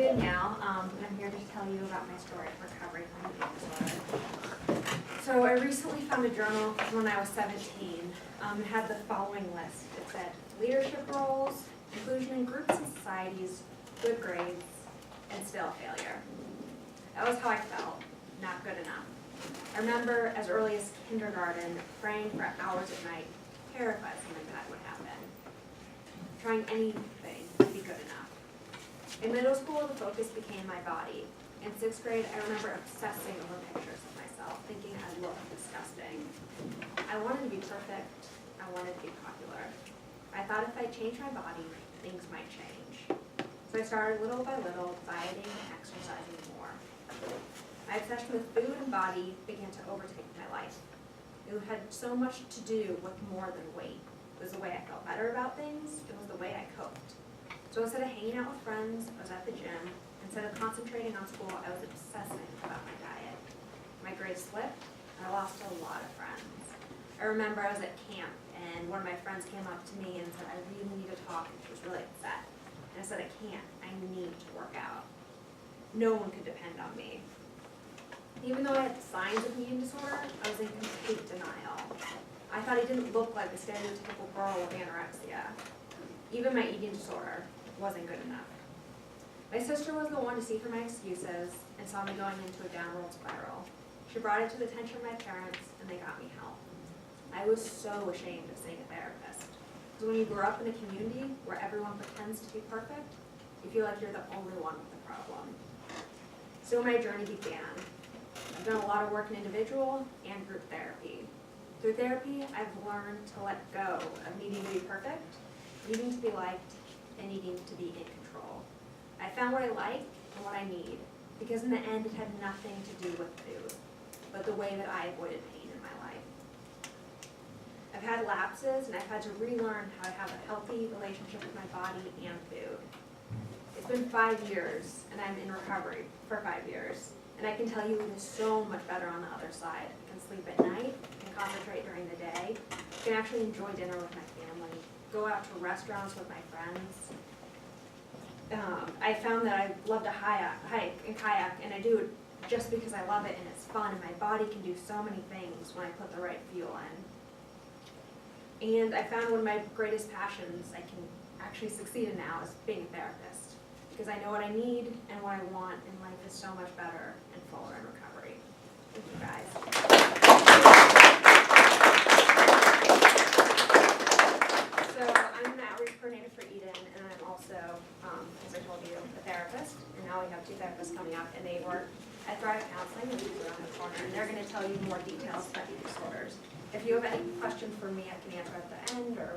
Danielle, and I'm here to tell you about my story of recovery from eating disorder. So I recently found a journal from when I was 17. It had the following list. It said leadership roles, inclusion in groups and societies, good grades, and still failure. That was how I felt, not good enough. I remember as early as kindergarten praying for hours at night, terrified something bad would happen. Trying anything to be good enough. In middle school, the focus became my body. In 6th grade, I remember obsessing over pictures of myself, thinking I looked disgusting. I wanted to be perfect. I wanted to be popular. I thought if I changed my body, things might change. So I started little by little, dieting and exercising more. My obsession with food and body began to overtake my life. It had so much to do with more than weight. It was the way I felt better about things. It was the way I coped. So instead of hanging out with friends, I was at the gym. Instead of concentrating on school, I was obsessing about my diet. My grades slipped, and I lost a lot of friends. I remember I was at camp, and one of my friends came up to me and said, I really need to talk, and she was really upset. And I said, I can't. I need to work out. No one could depend on me. Even though I had signs of an eating disorder, I was in complete denial. I thought I didn't look like the stereotypical girl with anorexia. Even my eating disorder wasn't good enough. My sister was the one to see through my excuses and saw me going into a downward spiral. She brought it to the attention of my parents, and they got me help. I was so ashamed of seeing a therapist. Because when you grow up in a community where everyone pretends to be perfect, you feel like you're the only one with a problem. So my journey began. I've done a lot of work in individual and group therapy. Through therapy, I've learned to let go of needing to be perfect, needing to be liked, and needing to be in control. I found what I like and what I need, because in the end it had nothing to do with food, but the way that I avoided pain in my life. I've had lapses, and I've had to relearn how to have a healthy relationship with my body and food. It's been 5 years, and I'm in recovery for 5 years. And I can tell you it is so much better on the other side. I can sleep at night, I can concentrate during the day, I can actually enjoy dinner with my family, go out to restaurants with my friends. I found that I love to hike and kayak, and I do it just because I love it and it's fun, and my body can do so many things when I put the right fuel in. And I found one of my greatest passions I can actually succeed in now is being a therapist. Because I know what I need and what I want, and life is so much better and fuller in recovery. Thank you, guys. So I'm an outreach coordinator for EDIN, and I'm also, as I told you, a therapist. And now we have 2 therapists coming up, and they work at Thrive Counseling, which is around the corner, and they're going to tell you more details about eating disorders. If you have any questions for me, I can answer at the end or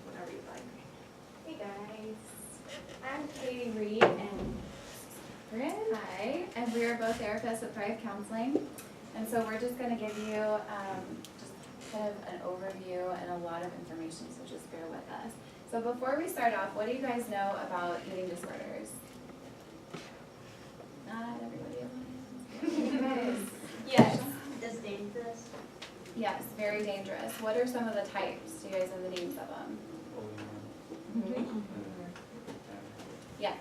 whatever you'd like. Hey guys. I'm Katie Reed and Bryn. Hi, and we are both therapists at Thrive Counseling. And so we're just going to give you just kind of an overview and a lot of information, so just bear with us. So before we start off, what do you guys know about eating disorders? Not everybody. Yes. Is dangerous? Yes, very dangerous. What are some of the types? Do you guys know the names of them? Yes,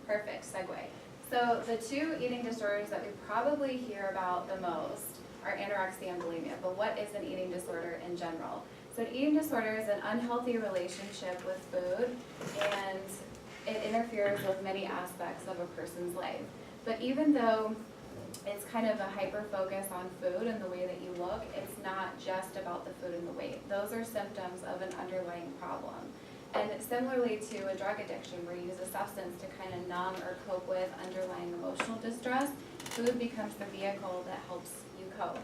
perfect segue. So the 2 eating disorders that we probably hear about the most are anorexia and bulimia, but what is an eating disorder in general? So an eating disorder is an unhealthy relationship with food, and it interferes with many aspects of a person's life. But even though it's kind of a hyper-focus on food and the way that you look, it's not just about the food and the weight. Those are symptoms of an underlying problem. And similarly to a drug addiction where you use a substance to kind of numb or cope with underlying emotional distress, food becomes the vehicle that helps you cope.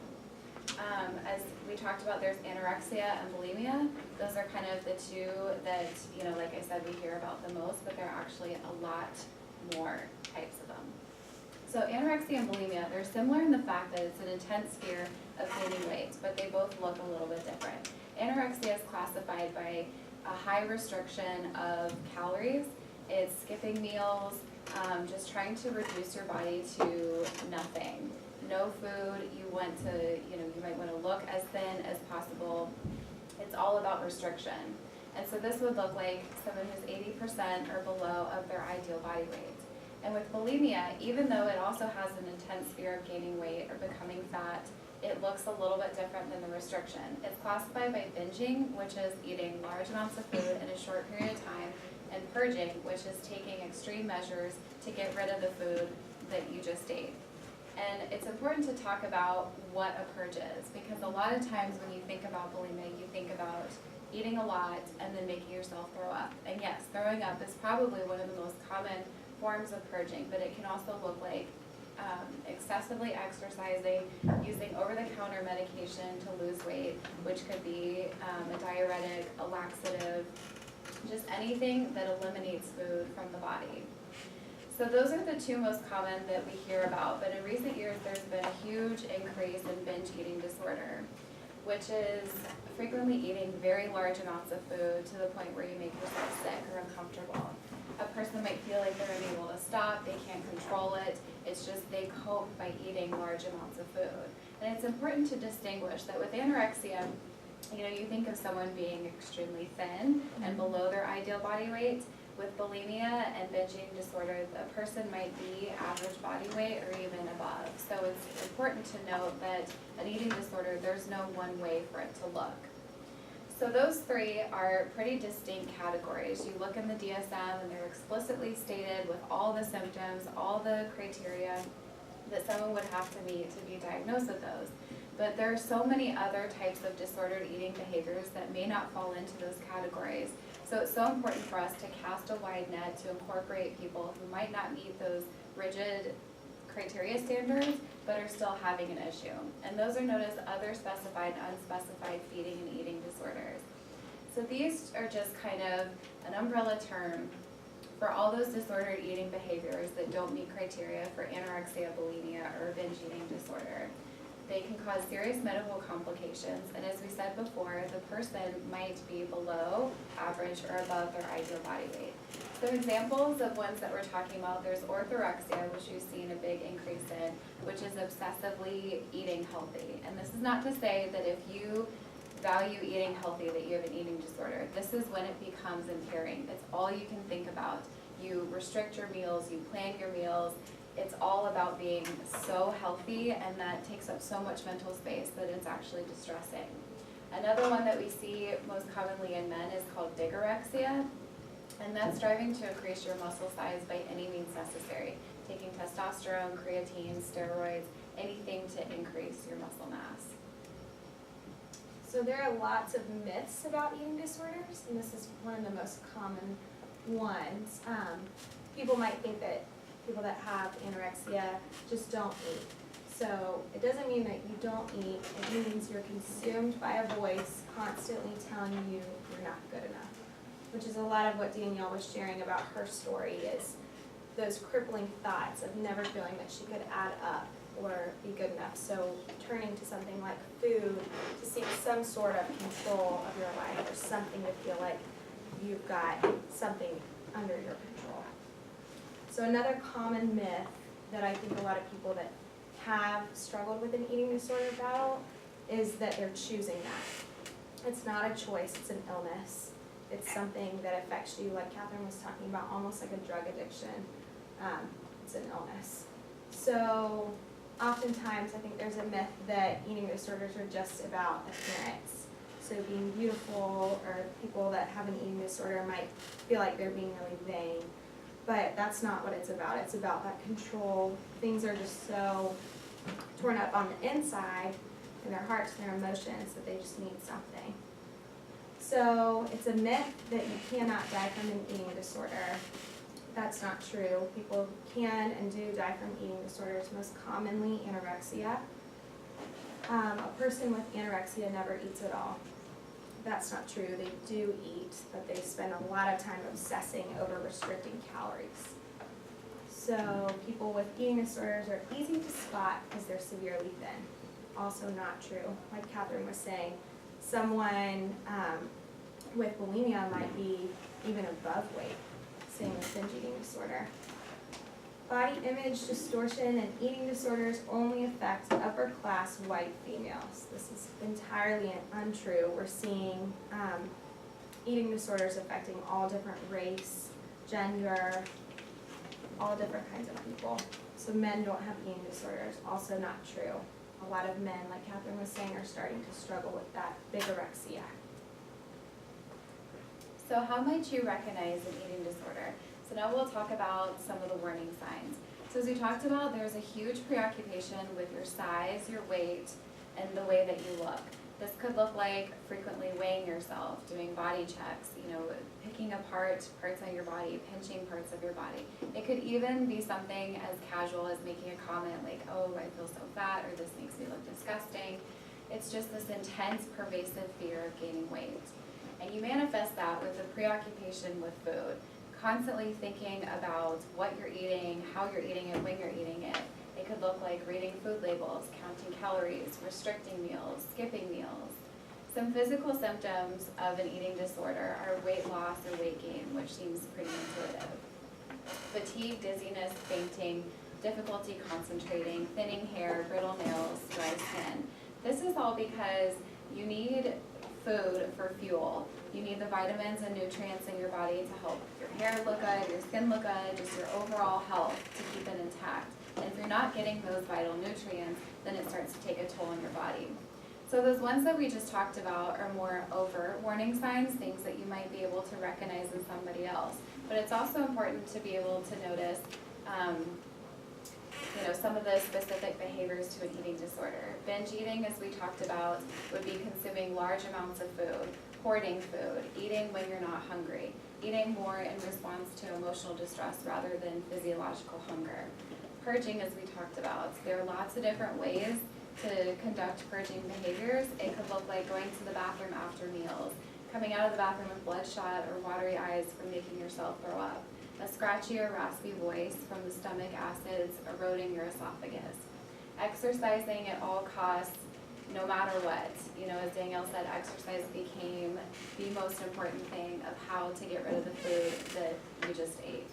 As we talked about, there's anorexia and bulimia. Those are kind of the 2 that, you know, like I said, we hear about the most, but there are actually a lot more types of them. So anorexia and bulimia, they're similar in the fact that it's an intense fear of gaining weight, but they both look a little bit different. Anorexia is classified by a high restriction of calories. It's skipping meals, just trying to reduce your body to nothing. No food, you want to, you might want to look as thin as possible. It's all about restriction. And so this would look like someone who's 80% or below of their ideal body weight. And with bulimia, bulimia, even though it also has an intense fear of gaining weight or becoming fat, it looks a little bit different than the restriction. It's classified by binging, which is eating large amounts of food in a short period of time, and purging, which is taking extreme measures to get rid of the food that you just ate. And it's important to talk about what a purge is, because a lot of times when you think about bulimia, you think about eating a lot and then making yourself throw up. And yes, throwing up is probably one of the most common forms of purging, but it can also look like excessively exercising, using over-the-counter medication to lose weight, which could be a diuretic, a laxative, just anything that eliminates food from the body. So those are the two most common that we hear about, but in recent years there's been a huge increase in binge eating disorder, which is frequently eating very large amounts of food to the point where you make yourself sick or uncomfortable. A person might feel like they're unable to stop, they can't control it, it's just they cope by eating large amounts of food. And it's important to distinguish that with anorexia, you think of someone being extremely thin and below their ideal body weight. With bulimia and binge eating disorder, a person might be average body weight or even above. So it's important to note that an eating disorder, there's no one way for it to look. So those three are pretty distinct categories. You look in the DSM and they're explicitly stated with all the symptoms, all the criteria that someone would have to meet to be diagnosed with those. But there are so many other types of disordered eating behaviors that may not fall into those categories. So it's so important for us to cast a wide net to incorporate people who might not meet those rigid criteria standards, but are still having an issue. And those are known as other specified and unspecified feeding and eating disorders. So these are just kind of an umbrella term for all those disordered eating behaviors that don't meet criteria for anorexia, bulimia, or binge eating disorder. They can cause serious medical complications, and as we said before, the person might be below average or above their ideal body weight. So examples of ones that we're talking about, there's orthorexia, which we've seen a big increase in, which is obsessively eating healthy. And this is not to say that if you value eating healthy that you have an eating disorder. This is when it becomes impairing. It's all you can think about. You restrict your meals, you plan your meals. It's all about being so healthy, and that takes up so much mental space that it's actually distressing. Another one that we see most commonly in men is called bigorexia, and that's striving to increase your muscle size by any means necessary, taking testosterone, creatine, steroids, anything to increase your muscle mass. So there are lots of myths about eating disorders, and this is one of the most common ones. People might think that people that have anorexia just don't eat. So it doesn't mean that you don't eat, it means you're consumed by a voice constantly telling you you're not good enough, which is a lot of what Danielle was sharing about her story, is those crippling thoughts of never feeling that she could add up or be good enough. So turning to something like food to seek some sort of control of your life, or something to feel like you've got something under your control. So another common myth that I think a lot of people that have struggled with an eating disorder battle is that they're choosing that. It's not a choice, it's an illness. It's something that affects you, like Katherine was talking about, almost like a drug addiction. It's an illness. So oftentimes I think there's a myth that eating disorders are just about appearance. So being beautiful, or people that have an eating disorder might feel like they're being really vain. But that's not what it's about. It's about that control. Things are just so torn up on the inside, in their hearts and their emotions, that they just need something. So it's a myth that you cannot die from an eating disorder. That's not true. People can and do die from eating disorders, most commonly anorexia. A person with anorexia never eats at all. That's not true. They do eat, but they spend a lot of time obsessing over restricting calories. So people with eating disorders are easy to spot because they're severely thin. Also not true. Like Katherine was saying, someone with bulimia might be even above weight. Same with binge eating disorder. Body image distortion and eating disorders only affect upper class white females. This is entirely untrue. We're seeing eating disorders affecting all different race, gender, all different kinds of people. So men don't have eating disorders, also not true. A lot of men, like Katherine was saying, are starting to struggle with that bigorexia. So how might you recognize an eating disorder? So now we'll talk about some of the warning signs. So as we talked about, there's a huge preoccupation with your size, your weight, and the way that you look. This could look like frequently weighing yourself, doing body checks, picking apart parts of your body, pinching parts of your body. It could even be something as casual as making a comment like, oh, I feel so fat, or this makes me look disgusting. It's just this intense, pervasive fear of gaining weight. And you manifest that with a preoccupation with food, constantly thinking about what you're eating, how you're eating it, when you're eating it. It could look like reading food labels, counting calories, restricting meals, skipping meals. Some physical symptoms of an eating disorder are weight loss or weight gain, which seems pretty intuitive. Fatigue, dizziness, fainting, difficulty concentrating, thinning hair, brittle nails, dry skin. This is all because you need food for fuel. You need the vitamins and nutrients in your body to help your hair look good, your skin look good, just your overall health to keep it intact. And if you're not getting those vital nutrients, then it starts to take a toll on your body. So those ones that we just talked about are more overt warning signs, things that you might be able to recognize in somebody else. But it's also important to be able to notice some of the specific behaviors to an eating disorder. Binge eating, as we talked about, would be consuming large amounts of food, hoarding food, eating when you're not hungry, eating more in response to emotional distress rather than physiological hunger. Purging, as we talked about, there are lots of different ways to conduct purging behaviors. It could look like going to the bathroom after meals, coming out of the bathroom with bloodshot or watery eyes from making yourself throw up, a scratchy or raspy voice from the stomach acids eroding your esophagus, exercising at all costs, no matter what. As Danielle said, exercise became the most important thing of how to get rid of the food that you just ate.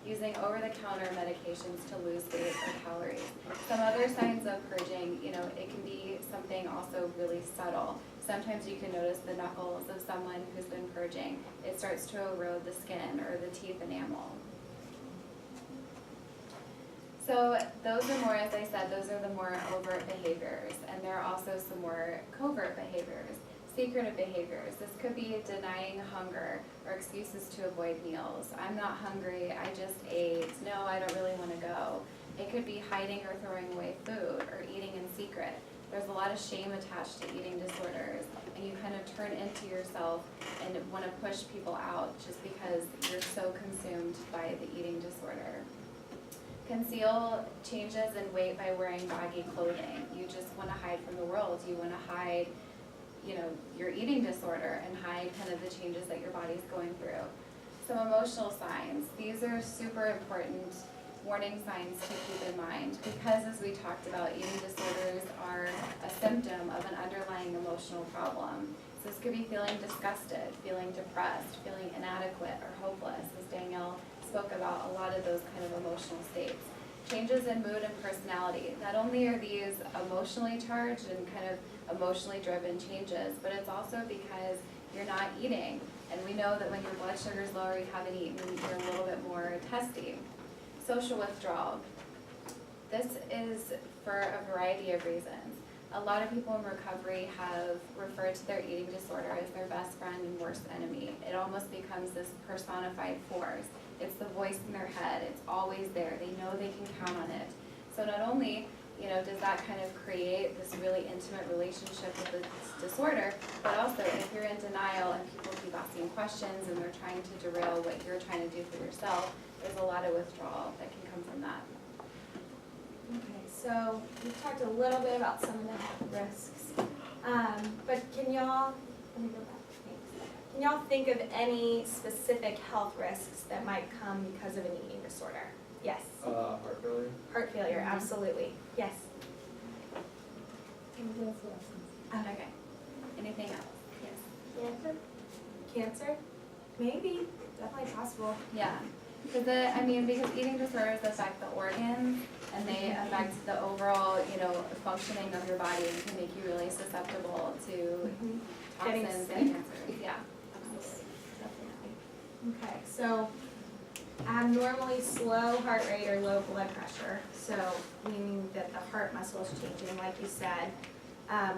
Using over-the-counter medications to lose weight or calories. Some other signs of purging, it can be something also really subtle. Sometimes you can notice the knuckles of someone who's been purging. It starts to erode the skin or the teeth enamel. So those are more, as I said, those are the more overt behaviors, and there are also some more covert behaviors, secretive behaviors. This could be denying hunger or excuses to avoid meals. I'm not hungry, I just ate. No, I don't really want to go. It could be hiding or throwing away food or eating in secret. There's a lot of shame attached to eating disorders, and you kind of turn into yourself and want to push people out just because you're so consumed by the eating disorder. Conceal changes in weight by wearing baggy clothing. You just want to hide from the world. You want to hide your eating disorder and hide kind of the changes that your body's going through. Some emotional signs. These are super important warning signs to keep in mind because, as we talked about, eating disorders are a symptom of an underlying emotional problem. So this could be feeling disgusted, feeling depressed, feeling inadequate or hopeless, as Danielle spoke about a lot of those kind of emotional states. Changes in mood and personality. Not only are these emotionally charged and kind of emotionally driven changes, but it's also because you're not eating. And we know that when your blood sugar is low or you haven't eaten, you're a little bit more testy. Social withdrawal. This is for a variety of reasons. A lot of people in recovery have referred to their eating disorder as their best friend and worst enemy. It almost becomes this personified force. It's the voice in their head. It's always there. They know they can count on it. So not only does that kind of create this really intimate relationship with the disorder, but also if you're in denial and people keep asking questions and they're trying to derail what you're trying to do for yourself, there's a lot of withdrawal that can come from that. Okay, so we talked a little bit about some of the health risks, but can y'all, let me go back, thanks. Can y'all think of any specific health risks that might come because of an eating disorder? Yes. Heart failure. Heart failure, absolutely. Yes. Okay. Anything else? Yes. Cancer? Cancer? Maybe. Definitely possible. Yeah. Because because eating disorders affect the organs and they affect the overall, functioning of your body and can make you really susceptible to toxins and cancers. Yeah. Definitely. Okay, so Abnormally slow heart rate or low blood pressure, so meaning that the heart muscle is changing, like you said.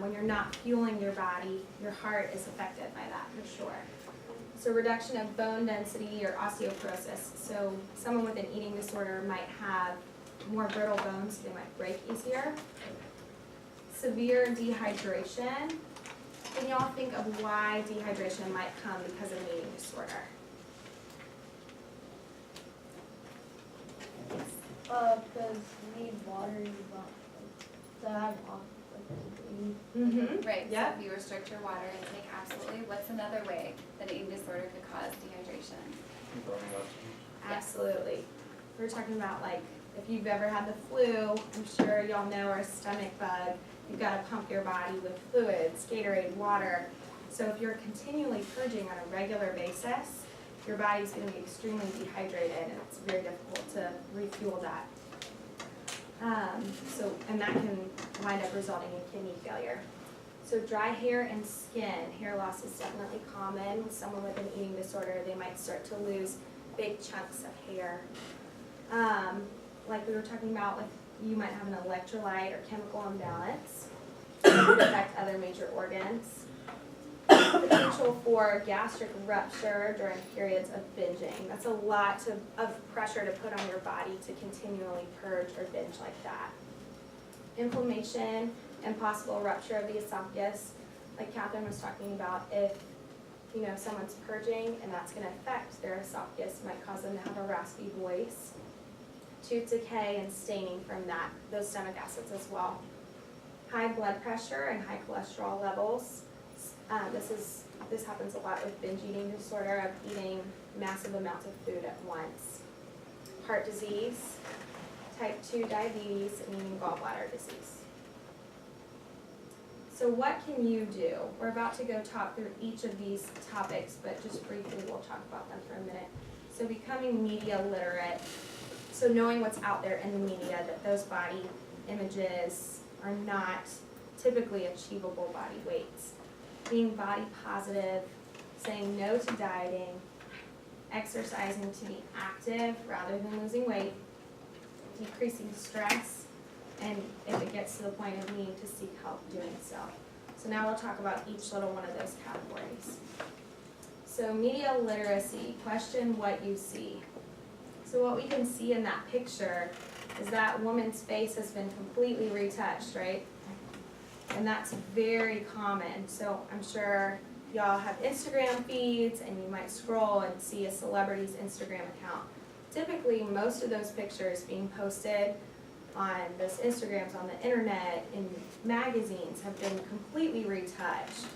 When you're not fueling your body, your heart is affected by that for sure. So reduction of bone density or osteoporosis. So someone with an eating disorder might have more brittle bones, so they might break easier. Severe dehydration. Can y'all think of why dehydration might come because of an eating disorder? Because you need water to have Right, so Yep. if you restrict your water intake, absolutely. What's another way that an eating disorder could cause dehydration? Absolutely. We're talking about like, if you've ever had the flu, I'm sure y'all know, or a stomach bug, you've got to pump your body with fluids, Gatorade, water. So if you're continually purging on a regular basis, your body's going to be extremely dehydrated, and it's very difficult to refuel that. And that can wind up resulting in kidney failure. So dry hair and skin, hair loss is definitely common. With someone with an eating disorder, they might start to lose big chunks of hair. Like we were talking about, with you might have an electrolyte or chemical imbalance. It could affect other major organs. Potential for gastric rupture during periods of binging. That's a lot of pressure to put on your body to continually purge or binge like that. Inflammation and possible rupture of the esophagus, like Katherine was talking about. If someone's purging and that's going to affect their esophagus, it might cause them to have a raspy voice. Tooth decay and staining from those stomach acids as well. High blood pressure and high cholesterol levels. This happens a lot with binge eating disorder, of eating massive amounts of food at once. Heart disease, type 2 diabetes, and even gallbladder disease. So what can you do? We're about to go talk through each of these topics, but just briefly we'll talk about them for a minute. So becoming media literate, so knowing what's out there in the media, that those body images are not typically achievable body weights. Being body positive, saying no to dieting, exercising to be active rather than losing weight, decreasing stress, and if it gets to the point of needing to seek help doing so. So now we'll talk about each little one of those categories. So media literacy, question what you see. So what we can see in that picture is that woman's face has been completely retouched, right? And that's very common. So I'm sure y'all have Instagram feeds, and you might scroll and see a celebrity's Instagram account. Typically, most of those pictures being posted on those Instagrams on the internet, in magazines, have been completely retouched.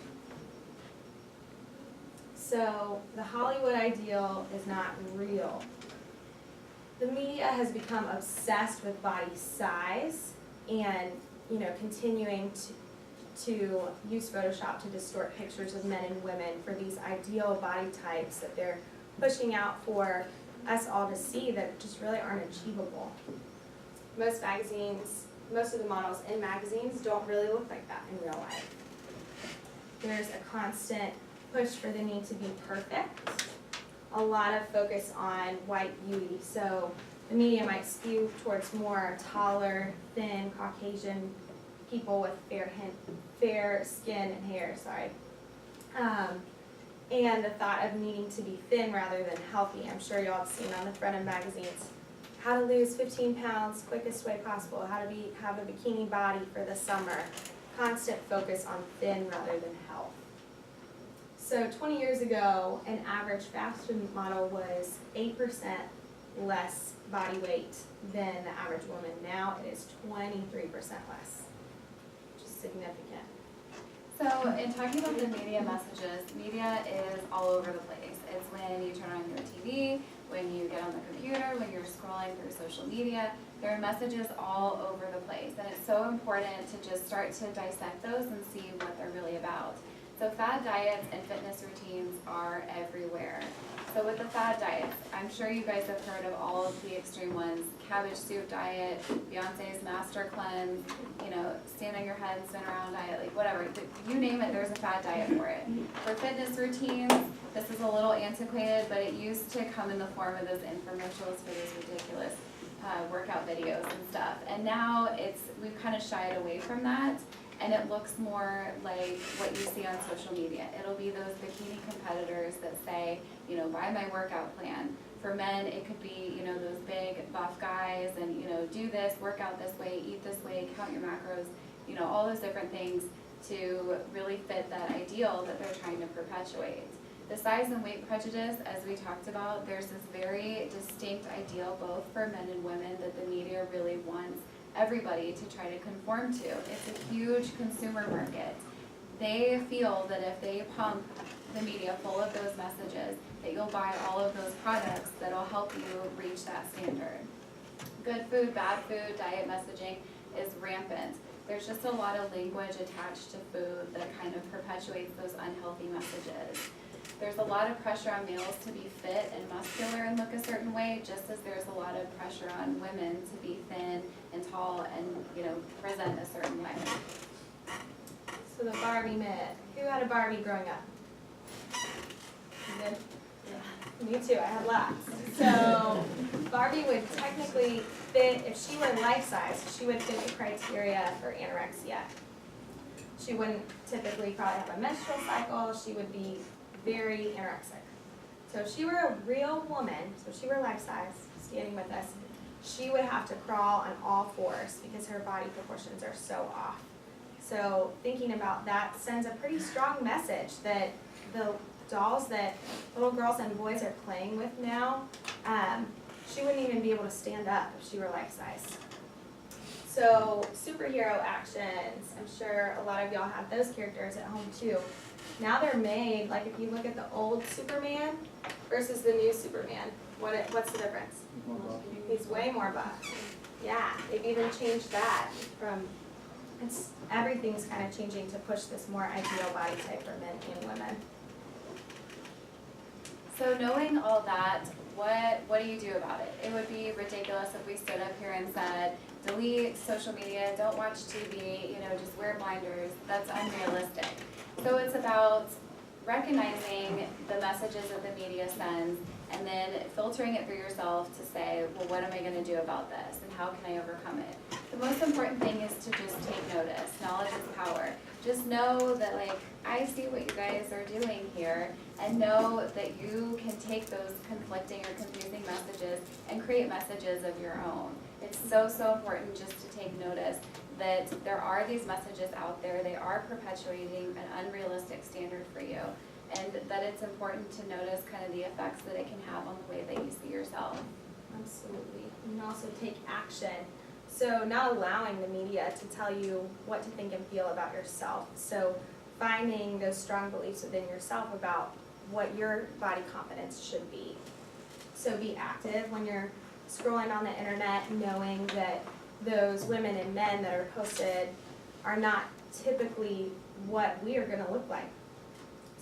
So the Hollywood ideal is not real. The media has become obsessed with body size and continuing to use Photoshop to distort pictures of men and women for these ideal body types that they're pushing out for us all to see, that just really aren't achievable. Most of the models in magazines don't really look like that in real life. There's a constant push for the need to be perfect. A lot of focus on white beauty. So the media might skew towards more taller, thin, Caucasian people with fair skin and hair, and the thought of needing to be thin rather than healthy. I'm sure y'all have seen on the front of magazines, how to lose 15 pounds quickest way possible, how to have a bikini body for the summer. Constant focus on thin rather than health. So 20 years ago, an average fashion model was 8% less body weight than the average woman. Now it is 23% less. Significant. So in talking about the media messages, media is all over the place. It's when you turn on your TV, when you get on the computer, when you're scrolling through social media. There are messages all over the place, and it's so important to just start to dissect those and see what they're really about. So fad diets and fitness routines are everywhere. So with the fad diets, I'm sure you guys have heard of all of the extreme ones. Cabbage soup diet, Beyonce's master cleanse, stand on your head and spin around diet, like whatever. You name it, there's a fad diet for it. For fitness routines, this is a little antiquated, but it used to come in the form of those infomercials for those ridiculous workout videos and stuff. And now we've kind of shied away from that. And it looks more like what you see on social media. It'll be those bikini competitors that say, buy my workout plan. For men, it could be, those big buff guys and, do this, work out this way, eat this way, count your macros, all those different things to really fit that ideal that they're trying to perpetuate. The size and weight prejudice, as we talked about, there's this very distinct ideal both for men and women that the media really wants everybody to try to conform to. It's a huge consumer market. They feel that if they pump the media full of those messages, that you'll buy all of those products that'll help you reach that standard. Good food, bad food, diet messaging is rampant. There's just a lot of language attached to food that kind of perpetuates those unhealthy messages. There's a lot of pressure on males to be fit and muscular and look a certain way, just as there's a lot of pressure on women to be thin and tall and, present a certain way. So the Barbie myth. Who had a Barbie growing up? You did? Yeah. Me too, I had lots. So Barbie would technically fit, if she were life-size, she would fit the criteria for anorexia. She wouldn't typically probably have a menstrual cycle, she would be very anorexic. So if she were a real woman, so if she were life-size, standing with us, she would have to crawl on all fours because her body proportions are so off. So thinking about that sends a pretty strong message that the dolls that little girls and boys are playing with now, she wouldn't even be able to stand up if she were life-size. So superhero actions, I'm sure a lot of y'all have those characters at home too. Now they're made, like if you look at the old Superman versus the new Superman, what's the difference? He's way more buff. Yeah, they've even changed that from, everything's kind of changing to push this more ideal body type for men and women. So knowing all that, what do you do about it? It would be ridiculous if we stood up here and said, delete social media, don't watch TV, just wear blinders. That's unrealistic. So it's about recognizing the messages that the media sends and then filtering it for yourself to say, well, what am I going to do about this and how can I overcome it? The most important thing is to just take notice. Knowledge is power. Just know that, I see what you guys are doing here, and know that you can take those conflicting or confusing messages and create messages of your own. It's so, so important just to take notice that there are these messages out there. They are perpetuating an unrealistic standard for you, and that it's important to notice kind of the effects that it can have on the way that you see yourself. Absolutely. And also take action. So not allowing the media to tell you what to think and feel about yourself. So finding those strong beliefs within yourself about what your body confidence should be. So be active when you're scrolling on the internet, knowing that those women and men that are posted are not typically what we are going to look like.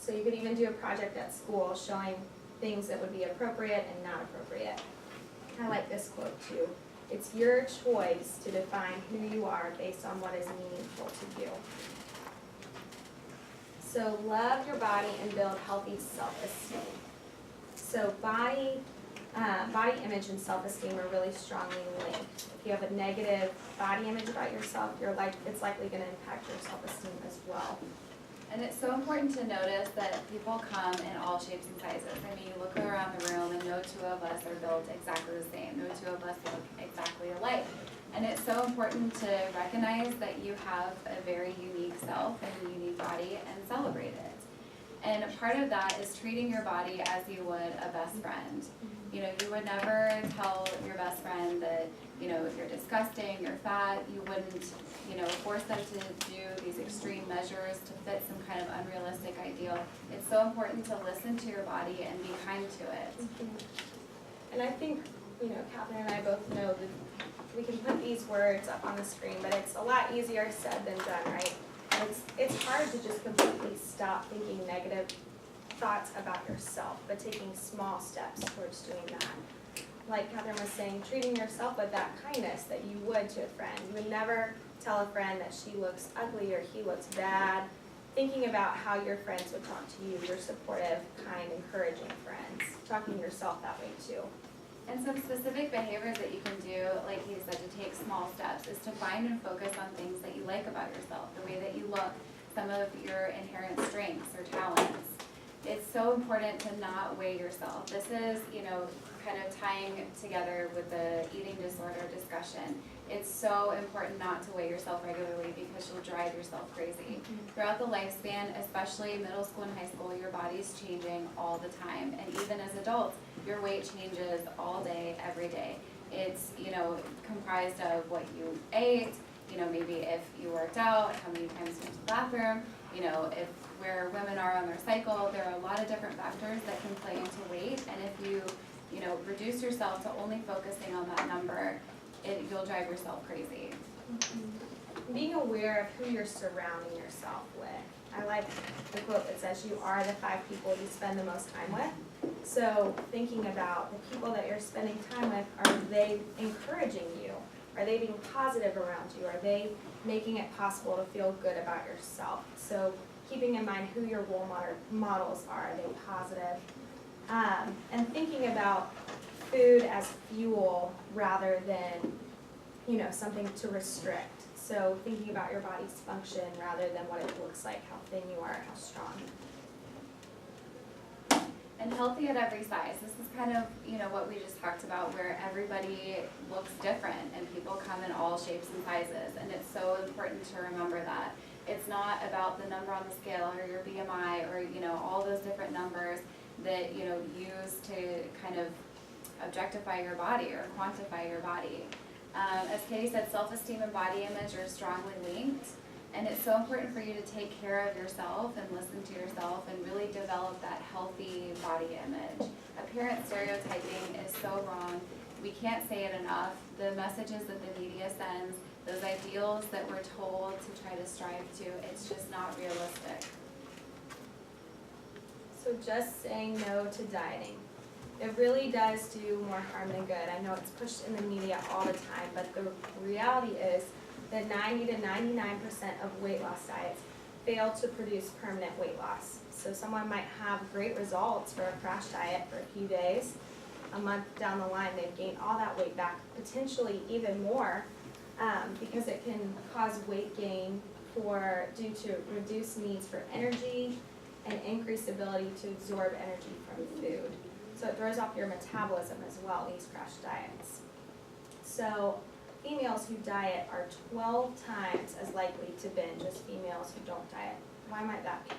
So you could even do a project at school showing things that would be appropriate and not appropriate. I like this quote too. It's your choice to define who you are based on what is meaningful to you. So love your body and build healthy self-esteem. So body image and self-esteem are really strongly linked. If you have a negative body image about yourself, it's likely going to impact your self-esteem as well. And it's so important to notice that people come in all shapes and sizes. I mean, you look around the room and no two of us are built exactly the same. No two of us look exactly alike. And it's so important to recognize that you have a very unique self and a unique body and celebrate it. And part of that is treating your body as you would a best friend. You would never tell your best friend that, you're disgusting, you're fat. You wouldn't, force them to do these extreme measures to fit some kind of unrealistic ideal. It's so important to listen to your body and be kind to it. Mm-hmm. And I think, Katherine and I both know that we can put these words up on the screen, but it's a lot easier said than done, right? And it's hard to just completely stop thinking negative thoughts about yourself, but taking small steps towards doing that. Like Katherine was saying, treating yourself with that kindness that you would to a friend. You would never tell a friend that she looks ugly or he looks bad. Thinking about how your friends would talk to you, your supportive, kind, encouraging friends. Talking to yourself that way too. And some specific behaviors that you can do, like he said, to take small steps, is to find and focus on things that you like about yourself, the way that you look, some of your inherent strengths or talents. It's so important to not weigh yourself. This is, kind of tying together with the eating disorder discussion. It's so important not to weigh yourself regularly because you'll drive yourself crazy. Throughout the lifespan, especially middle school and high school, your body's changing all the time. And even as adults, your weight changes all day, every day. It's, comprised of what you ate, maybe if you worked out, how many times you went to the bathroom, if where women are on their cycle. There are a lot of different factors that can play into weight. And if you, reduce yourself to only focusing on that number, you'll drive yourself crazy. Being aware of who you're surrounding yourself with. I like the quote that says you are the 5 people you spend the most time with. So thinking about the people that you're spending time with, are they encouraging you? Are they being positive around you? Are they making it possible to feel good about yourself? So keeping in mind who your role models are they positive? And thinking about food as fuel rather than, something to restrict. So thinking about your body's function rather than what it looks like, how thin you are, how strong. And healthy at every size. This is kind of, what we just talked about, where everybody looks different and people come in all shapes and sizes. And it's so important to remember that. It's not about the number on the scale or your BMI or, all those different numbers that, use to kind of objectify your body or quantify your body. As Katie said, self-esteem and body image are strongly linked. And it's so important for you to take care of yourself and listen to yourself and really develop that healthy body image. Appearance stereotyping is so wrong. We can't say it enough. The messages that the media sends, those ideals that we're told to try to strive to, it's just not realistic. So just saying no to dieting. It really does do more harm than good. I know it's pushed in the media all the time, but the reality is that 90 to 99% of weight loss diets fail to produce permanent weight loss. So someone might have great results for a crash diet for a few days. A month down the line, they've gained all that weight back, potentially even more, because it can cause weight gain due to reduced needs for energy and increased ability to absorb energy from food. So it throws off your metabolism as well, these crash diets. So females who diet are 12 times as likely to binge as females who don't diet. Why might that be?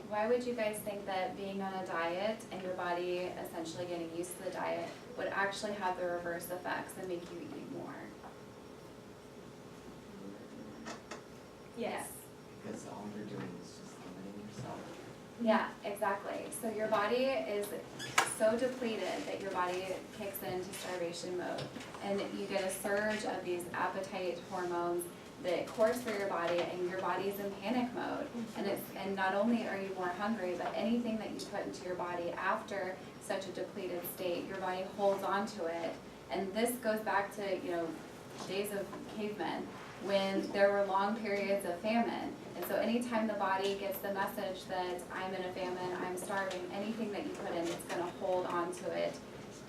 Why would you guys think that being on a diet and your body essentially getting used to the diet would actually have the reverse effects and make you eat more? Yes. Because all you're doing is just limiting yourself. Yeah, exactly. So your body is so depleted that your body kicks into starvation mode, and you get a surge of these appetite hormones that course through your body, and your body's in panic mode. And not only are you more hungry, but anything that you put into your body after such a depleted state, your body holds on to it. And this goes back to days of cavemen, when there were long periods of famine. And so anytime the body gets the message that I'm in a famine, I'm starving, anything that you put in, it's going to hold on to it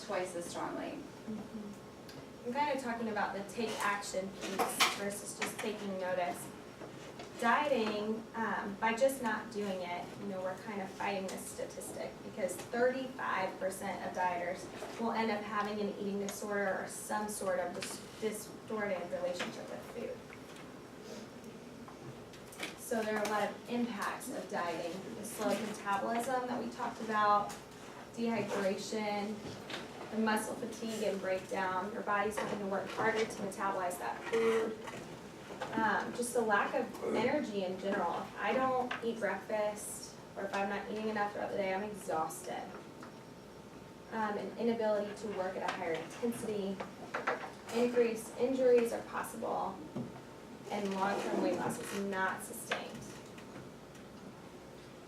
twice as strongly. I'm kind of talking about the take action piece versus just taking notice. Dieting, by just not doing it, we're kind of fighting this statistic, because 35% of dieters will end up having an eating disorder or some sort of distorted relationship with food. So there are a lot of impacts of dieting. The slow metabolism that we talked about, dehydration, the muscle fatigue and breakdown. Your body's having to work harder to metabolize that food. Just a lack of energy in general. If I don't eat breakfast, or if I'm not eating enough throughout the day, I'm exhausted. An inability to work at a higher intensity. increased injuries are possible, and long-term weight loss is not sustained.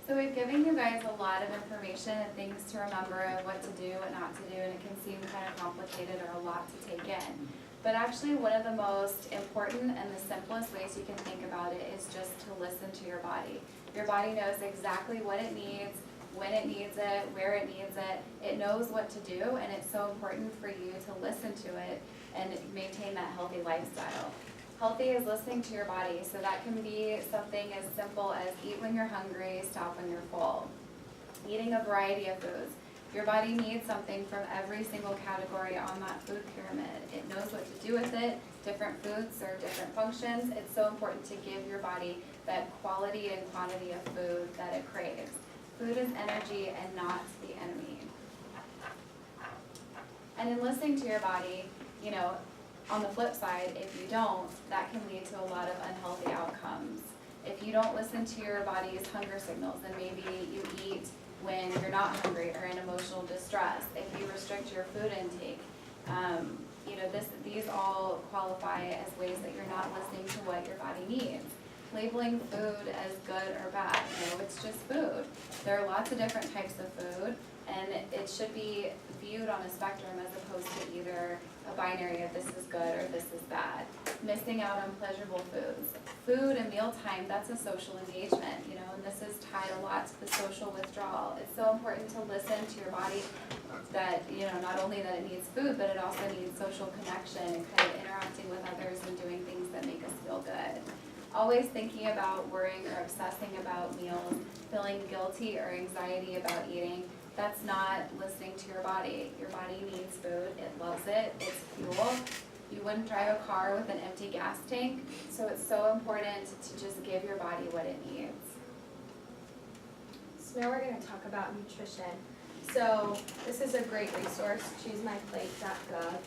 So we've given you guys a lot of information and things to remember of what to do, what not to do, and it can seem kind of complicated or a lot to take in. But actually, one of the most important and the simplest ways you can think about it is just to listen to your body. Your body knows exactly what it needs, when it needs it, where it needs it. It knows what to do, and it's so important for you to listen to it and maintain that healthy lifestyle. Healthy is listening to your body, so that can be something as simple as eat when you're hungry, stop when you're full. Eating a variety of foods. Your body needs something from every single category on that food pyramid. It knows what to do with it. Different foods serve different functions. It's so important to give your body that quality and quantity of food that it craves. Food is energy and not the enemy. And in listening to your body, you know, on the flip side, if you don't, that can lead to a lot of unhealthy outcomes. If you don't listen to your body's hunger signals, then maybe you eat when you're not hungry or in emotional distress. If you restrict your food intake, you know, these all qualify as ways that you're not listening to what your body needs. Labeling food as good or bad, no, it's just food. There are lots of different types of food, and it should be viewed on a spectrum as opposed to either a binary of this is good or this is bad. Missing out on pleasurable foods. Food and mealtime, that's a social engagement, you know, and this is tied a lot to the social withdrawal. It's so important to listen to your body that, you know, not only that it needs food, but it also needs social connection and kind of interacting with others and doing things that make us feel good. Always thinking about, worrying, or obsessing about meals, feeling guilty or anxiety about eating, that's not listening to your body. Your body needs food, it loves it, it's fuel. You wouldn't drive a car with an empty gas tank, so it's so important to just give your body what it needs. So now we're going to talk about nutrition. So this is a great resource, choosemyplate.gov.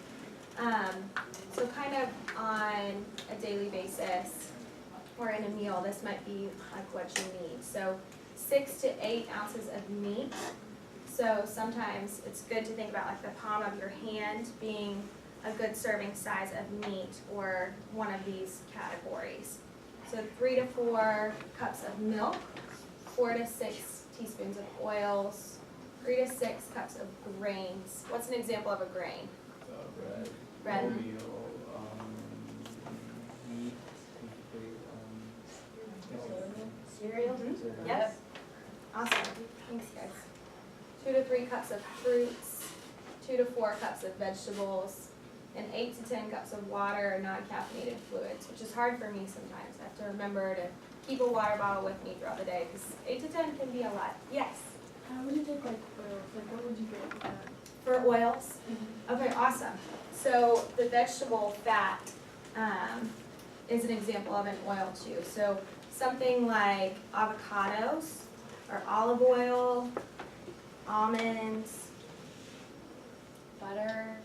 So kind of on a daily basis or in a meal, this might be like what you need. So 6 to 8 ounces of meat. So sometimes it's good to think about like the palm of your hand being a good serving size of meat or one of these categories. So 3 to 4 cups of milk, 4 to 6 teaspoons of oils, 3 to 6 cups of grains. What's an example of a grain? Bread. Bread. Oatmeal, meat, Cereal? Mm-hmm. Yep. Awesome. Thanks, guys. 2 to 3 cups of fruits, 2 to 4 cups of vegetables, and 8 to 10 cups of water or non-caffeinated fluids, which is hard for me sometimes. I have to remember to keep a water bottle with me throughout the day because 8 to 10 can be a lot. Yes? How would you take like oils? Like what would you get with that? For oils? Okay, awesome. So the vegetable fat is an example of an oil too. So something like avocados or olive oil, almonds, Butter,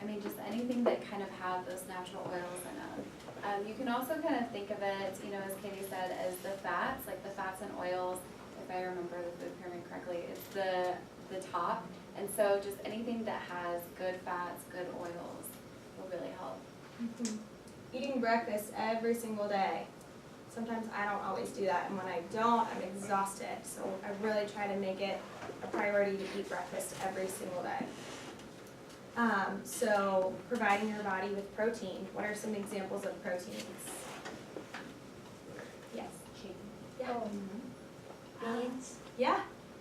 I mean, just anything that kind of have those natural oils in them. You can also kind of think of it, you know, as Katie said, as the fats, like the fats and oils, if I remember the food pyramid correctly, it's the top. And so just anything that has good fats, good oils will really help. Eating breakfast every single day. Sometimes I don't always do that, and when I don't, I'm exhausted. So I really try to make it a priority to eat breakfast every single day. So providing your body with protein. What are some examples of proteins? Yes. Yeah. Beans? Yeah.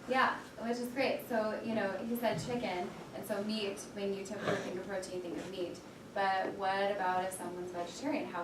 Yeah, which is great. So, you know, he said chicken, and so meat, when you typically think of protein, think of meat. But what about if someone's vegetarian? How